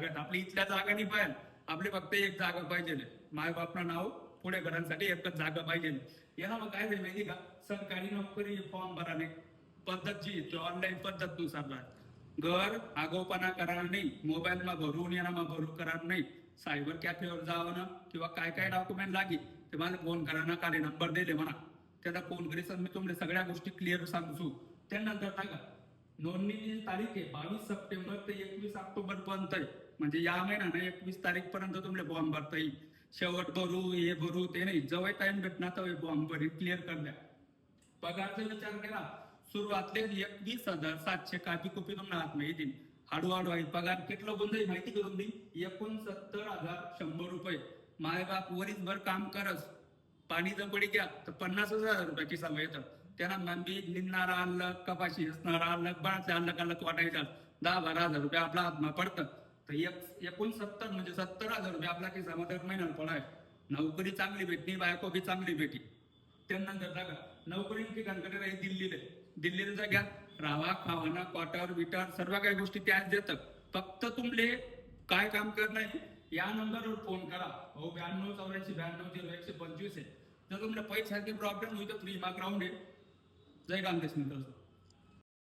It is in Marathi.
जागा आपली इथल्या जागा नाही पाहिजे, आपली फक्त एक जागा पाहिजे, माय बापना नाव पुढे घरांसाठी एकच जागा पाहिजे. याला मग काय झालं माहिती का, सरकारी नोकरी फॉर्म भराने पद्धत जी ऑनलाईन पद्धत नुसार घर आगोपणा करणार नाही, मोबाईल मा भरून येणार मा भरू करणार नाही, सायबर कॅफेवर जावं ना किंवा काय काय डॉक्युमेंट लागेल ते मला फोन करा ना, खाली नंबर दिले म्हणा त्याला फोन करी मी तुम्हाला सगळ्या गोष्टी क्लिअर सांगू. त्यानंतर टाका नोंदणीची तारीख आहे 22 सप्टेंबर ते 21 ऑक्टोबर पर्यंत आहे, म्हणजे या महिन्यानं 21 तारीख पर्यंत तुम्हाला फॉर्म भरता येईल. शेवट भरू हे भरू ते नाही, जवळ टाइम भेटणार तर फॉर्म भरी क्लिअर कर द्या. पगारचा विचार केला सुरुवातले 21,700 कापी कुपी तुम्हाला हात येतील, हळूहळू आहे पगार कितलं बंद माहिती करून देईल 69,100 रुपये. मायबाप वरीसभर काम करस, पाणी जर पडी घ्या तर 50,000 रुपयाची समय येतात. त्यांना मंदी निघणारा आणलं, कपाशी असणारा आणलं, बाळाचे आणलं काढलं वाटायचं 10-12,000 रुपये आपला हातमा पडतं. तर 69 म्हणजे 70,000 रुपये आपला खिसामध्ये महिन्याला पडाय. नोकरी चांगली भेटली, बायको बी चांगली भेटी. त्यानंतर जागा नोकरी ठिकाणकडे राहील दिल्लीला जाग्या राहा खावाना क्वार्टर विटर सर्व काही गोष्टी त्याच देतात. फक्त तुमले काय काम करणं या नंबरवर फोन करा. 92-84-92-0125 आहे. जर तुम्हाला पैशाची प्रॉब्लेम होईल तर फ्री मा ग्राउंड आहे. जय रामदेश मित्र.